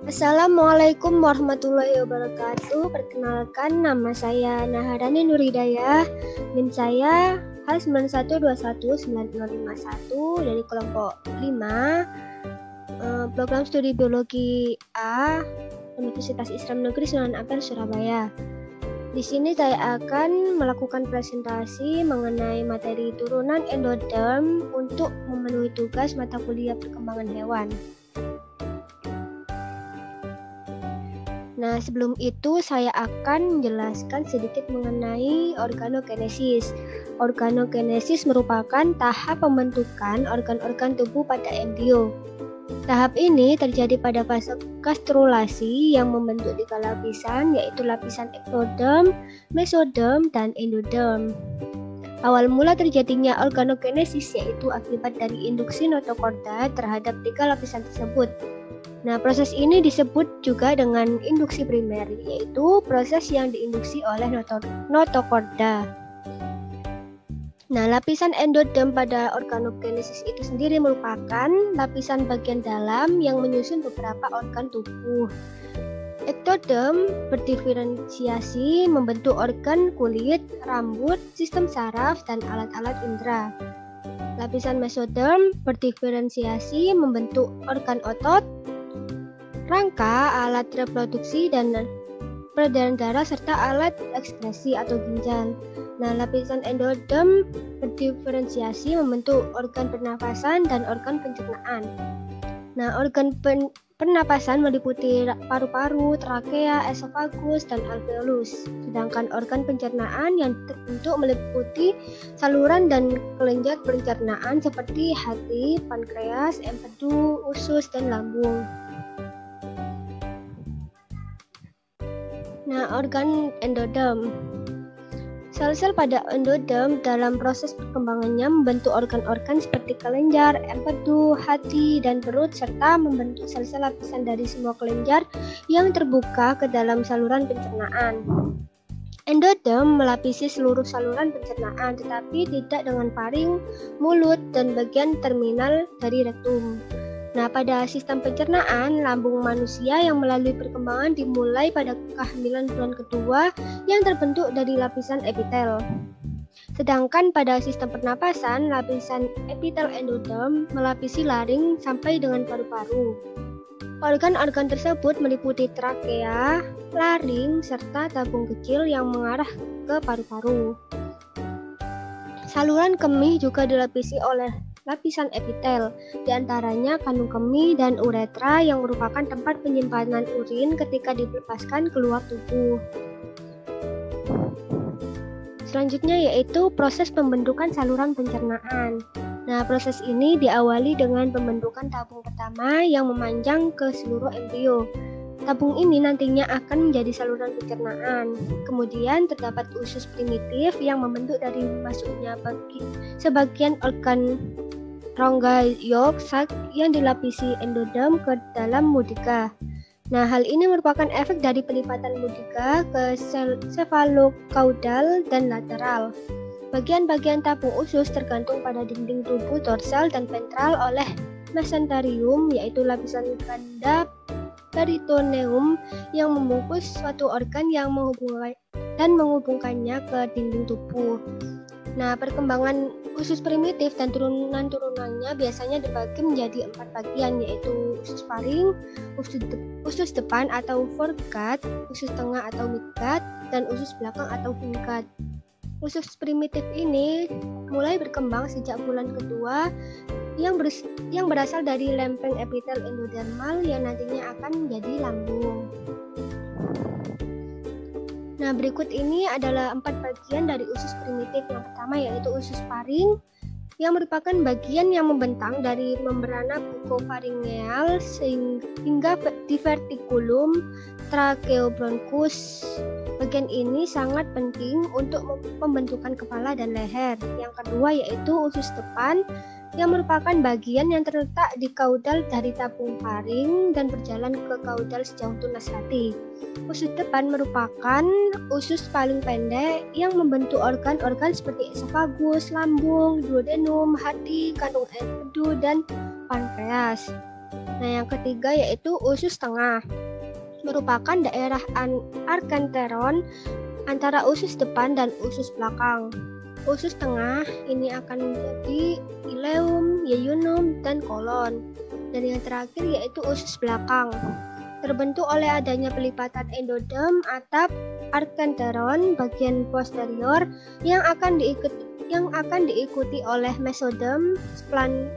Assalamualaikum warahmatullahi wabarakatuh. Perkenalkan, nama saya Naharani Nuridayah. NIM saya H91219051 dari kelompok 5, program studi biologi A, Universitas Islam Negeri Sunan Ampel, Surabaya. Di sini saya akan melakukan presentasi mengenai materi turunan endoderm untuk memenuhi tugas mata kuliah perkembangan hewan. Nah, sebelum itu saya akan menjelaskan sedikit mengenai organogenesis. Organogenesis merupakan tahap pembentukan organ-organ tubuh pada embrio. Tahap ini terjadi pada fase gastrulasi yang membentuk 3 lapisan, yaitu lapisan ektoderm, mesoderm, dan endoderm. Awal mula terjadinya organogenesis yaitu akibat dari induksi notokorda terhadap 3 lapisan tersebut. Nah, proses ini disebut juga dengan induksi primer, yaitu proses yang diinduksi oleh notokorda. Nah, lapisan endoderm pada organogenesis itu sendiri merupakan lapisan bagian dalam yang menyusun beberapa organ tubuh. Ektoderm berdiferensiasi membentuk organ kulit, rambut, sistem saraf, dan alat-alat indera. Lapisan mesoderm berdiferensiasi membentuk organ otot, rangka, alat reproduksi, dan peredaran darah, serta alat ekskresi atau ginjal. Nah, lapisan endoderm berdiferensiasi membentuk organ pernafasan dan organ pencernaan. Nah, organ pernapasan meliputi paru-paru, trakea, esofagus, dan alveolus. Sedangkan organ pencernaan yang terbentuk meliputi saluran dan kelenjar pencernaan seperti hati, pankreas, empedu, usus, dan lambung. Nah, organ endoderm. Sel-sel pada endoderm dalam proses perkembangannya membentuk organ-organ seperti kelenjar, empedu, hati, dan perut, serta membentuk sel-sel lapisan dari semua kelenjar yang terbuka ke dalam saluran pencernaan. Endoderm melapisi seluruh saluran pencernaan, tetapi tidak dengan faring, mulut, dan bagian terminal dari rektum. Nah, pada sistem pencernaan, lambung manusia yang melalui perkembangan dimulai pada kehamilan bulan kedua yang terbentuk dari lapisan epitel. Sedangkan pada sistem pernapasan, lapisan epitel endoderm melapisi laring sampai dengan paru-paru. Organ-organ tersebut meliputi trakea, laring, serta tabung kecil yang mengarah ke paru-paru. Saluran kemih juga dilapisi oleh lapisan epitel, diantaranya kandung kemih dan uretra yang merupakan tempat penyimpanan urin ketika dilepaskan keluar tubuh. Selanjutnya yaitu proses pembentukan saluran pencernaan. Nah, proses ini diawali dengan pembentukan tabung pertama yang memanjang ke seluruh embrio. Tabung ini nantinya akan menjadi saluran pencernaan. Kemudian terdapat usus primitif yang membentuk dari masuknya sebagian organ rongga yolk sac yang dilapisi endoderm ke dalam mudika. Nah, hal ini merupakan efek dari pelipatan mudika ke cephalocaudal dan lateral. Bagian-bagian tabung usus tergantung pada dinding tubuh dorsal dan ventral oleh mesenterium, yaitu lapisan ganda peritoneum yang membungkus suatu organ yang menghubungkannya ke dinding tubuh. Nah, perkembangan usus primitif dan turunan-turunannya biasanya dibagi menjadi 4 bagian, yaitu usus faring, usus depan atau foregut, usus tengah atau midgut, dan usus belakang atau hindgut. Usus primitif ini mulai berkembang sejak bulan kedua yang berasal dari lempeng epitel endodermal yang nantinya akan menjadi lambung. Nah, berikut ini adalah 4 bagian dari usus primitif. Yang pertama yaitu usus faring, yang merupakan bagian yang membentang dari membrana bukofaringeal hingga divertikulum tracheobronchus. Bagian ini sangat penting untuk pembentukan kepala dan leher. Yang kedua yaitu usus depan, yang merupakan bagian yang terletak di kaudal dari tabung faring dan berjalan ke kaudal sejauh tunas hati. Usus depan merupakan usus paling pendek yang membentuk organ-organ seperti esofagus, lambung, duodenum, hati, kandung empedu, dan pankreas. Nah, yang ketiga yaitu usus tengah. Merupakan daerah arkenteron antara usus depan dan usus belakang. Usus tengah ini akan menjadi ileum, yeyunum, dan kolon. Dan yang terakhir yaitu usus belakang. Terbentuk oleh adanya pelipatan endodem atap arkenteron bagian posterior yang akan diikuti oleh mesodem splankin.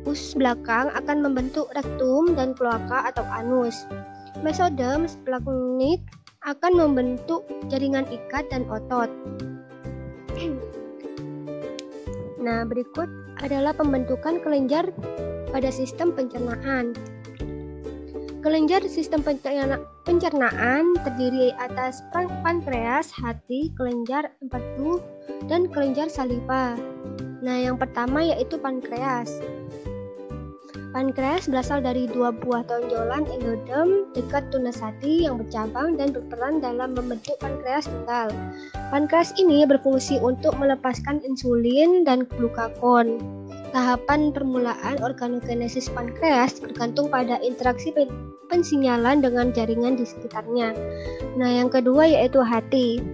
Usus belakang akan membentuk rektum dan kloaka atau anus. Mesodem splanknik akan membentuk jaringan ikat dan otot. Nah, berikut adalah pembentukan kelenjar pada sistem pencernaan. Kelenjar sistem pencernaan terdiri atas pankreas, hati, kelenjar empedu, dan kelenjar saliva. Nah, yang pertama yaitu pankreas. Pankreas berasal dari dua buah tonjolan endodem dekat tunas hati yang bercabang dan berperan dalam membentuk pankreas tunggal. Pankreas ini berfungsi untuk melepaskan insulin dan glukagon. Tahapan permulaan organogenesis pankreas bergantung pada interaksi pensinyalan dengan jaringan di sekitarnya. Nah, yang kedua yaitu hati.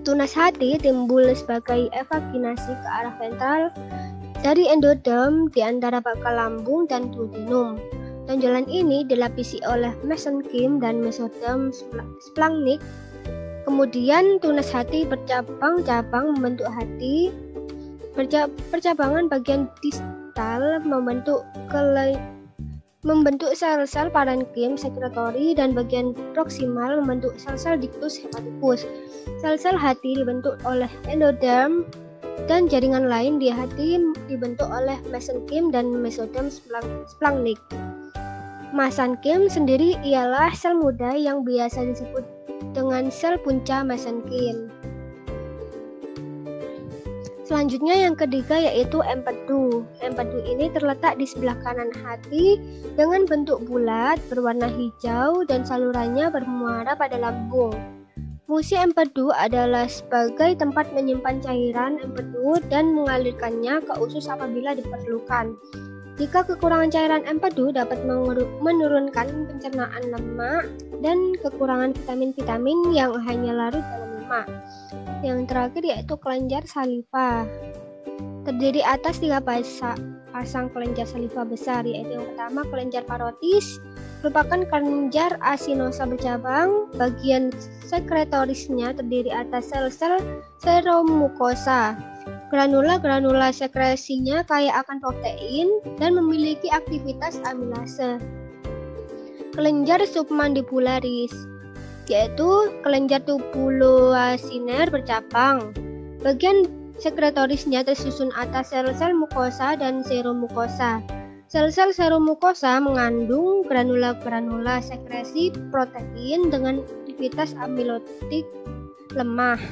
Tunas hati timbul sebagai evaginasi ke arah ventral dari endodem di antara bakal lambung dan duodenum. Tonjolan ini dilapisi oleh mesenkim dan mesodem splanknik. Kemudian tunas hati bercabang-cabang membentuk hati. Percabangan bagian distal membentuk sel-sel parenkim sekretori dan bagian proksimal membentuk sel-sel ductus hepaticus. Sel-sel hati dibentuk oleh endodem dan jaringan lain di hati dibentuk oleh mesenkim dan mesodem splanknik. Mesenkim sendiri ialah sel muda yang biasa disebut dengan sel punca mesenkim. Selanjutnya yang ketiga yaitu empedu. Empedu ini terletak di sebelah kanan hati dengan bentuk bulat berwarna hijau dan salurannya bermuara pada lambung. Fungsi empedu adalah sebagai tempat menyimpan cairan empedu dan mengalirkannya ke usus apabila diperlukan. Jika kekurangan cairan empedu dapat menurunkan pencernaan lemak dan kekurangan vitamin-vitamin yang hanya larut dalam lemak. Yang terakhir yaitu kelenjar saliva. Terdiri atas 3 pasang kelenjar saliva besar, yaitu yang pertama kelenjar parotis, merupakan kelenjar asinosa bercabang. Bagian sekretorisnya terdiri atas sel-sel seromukosa. Granula sekresinya kaya akan protein dan memiliki aktivitas amilase. Kelenjar submandibularis yaitu kelenjar tubuloasiner bercabang. Bagian sekretorisnya tersusun atas sel-sel mukosa dan seromukosa. Sel-sel seromukosa mengandung granula sekresi protein dengan aktivitas amilotik lemah.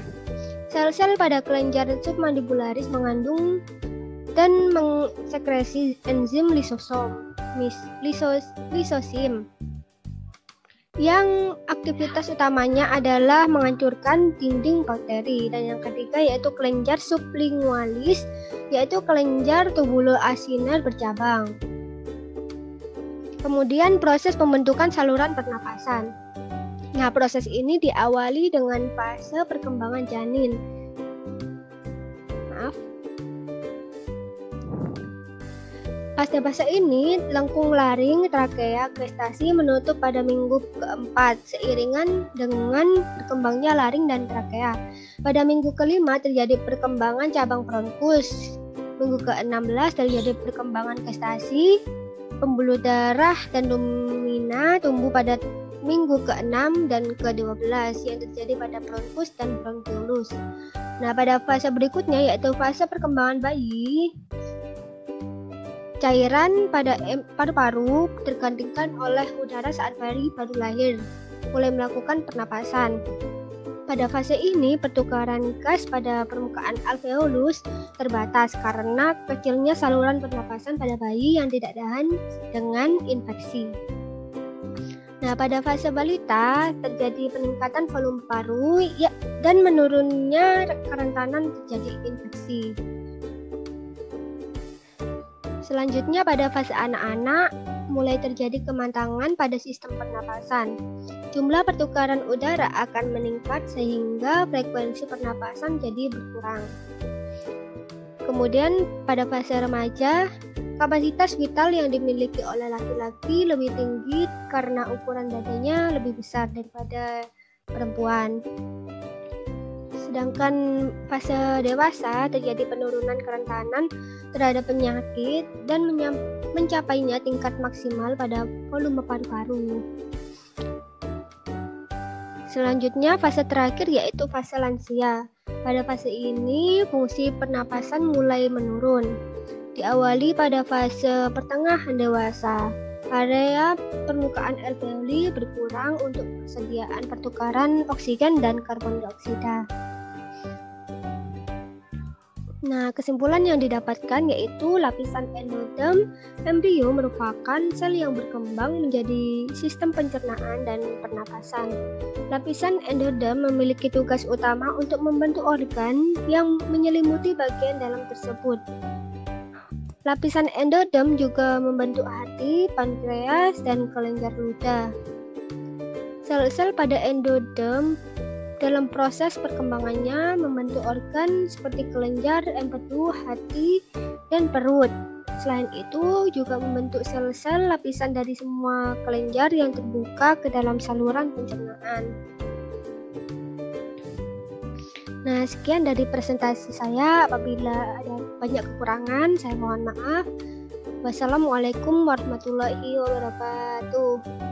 Sel-sel pada kelenjar submandibularis mengandung dan mensekresi enzim lisosim yang aktivitas utamanya adalah menghancurkan dinding bakteri. Dan yang ketiga yaitu kelenjar sublingualis, yaitu kelenjar tubuloasiner bercabang. Kemudian proses pembentukan saluran pernapasan. Nah, proses ini diawali dengan fase perkembangan janin. Fase ini lengkung laring trakea gestasi menutup pada minggu keempat seiringan dengan berkembangnya laring dan trakea. Pada minggu kelima terjadi perkembangan cabang bronkus. Minggu ke-16 terjadi perkembangan gestasi. Pembuluh darah dan lumina tumbuh pada minggu ke-6 dan ke-12 yang terjadi pada bronkus dan bronkiolus. Nah, pada fase berikutnya yaitu fase perkembangan bayi, cairan pada paru-paru tergantikan oleh udara saat bayi baru lahir, mulai melakukan pernapasan. Pada fase ini, pertukaran gas pada permukaan alveolus terbatas karena kecilnya saluran pernapasan pada bayi yang tidak tahan dengan infeksi. Nah, pada fase balita terjadi peningkatan volume paru dan menurunnya kerentanan terjadi infeksi. Selanjutnya pada fase anak-anak, mulai terjadi kemantangan pada sistem pernapasan. Jumlah pertukaran udara akan meningkat sehingga frekuensi pernapasan jadi berkurang. Kemudian pada fase remaja, kapasitas vital yang dimiliki oleh laki-laki lebih tinggi karena ukuran dadanya lebih besar daripada perempuan. Sedangkan fase dewasa terjadi penurunan kerentanan terhadap penyakit dan mencapainya tingkat maksimal pada volume paru-paru. Selanjutnya fase terakhir yaitu fase lansia. Pada fase ini fungsi pernapasan mulai menurun. Diawali pada fase pertengahan dewasa. Area permukaan alveoli berkurang untuk persediaan pertukaran oksigen dan karbon dioksida. Nah, kesimpulan yang didapatkan yaitu lapisan endoderm embrio merupakan sel yang berkembang menjadi sistem pencernaan dan pernapasan. Lapisan endoderm memiliki tugas utama untuk membentuk organ yang menyelimuti bagian dalam tersebut. Lapisan endoderm juga membentuk hati, pankreas, dan kelenjar ludah. Sel-sel pada endoderm dalam proses perkembangannya membentuk organ seperti kelenjar, empedu, hati, dan perut. Selain itu juga membentuk sel-sel lapisan dari semua kelenjar yang terbuka ke dalam saluran pencernaan. Nah, sekian dari presentasi saya. Apabila ada banyak kekurangan, saya mohon maaf. Wassalamualaikum warahmatullahi wabarakatuh.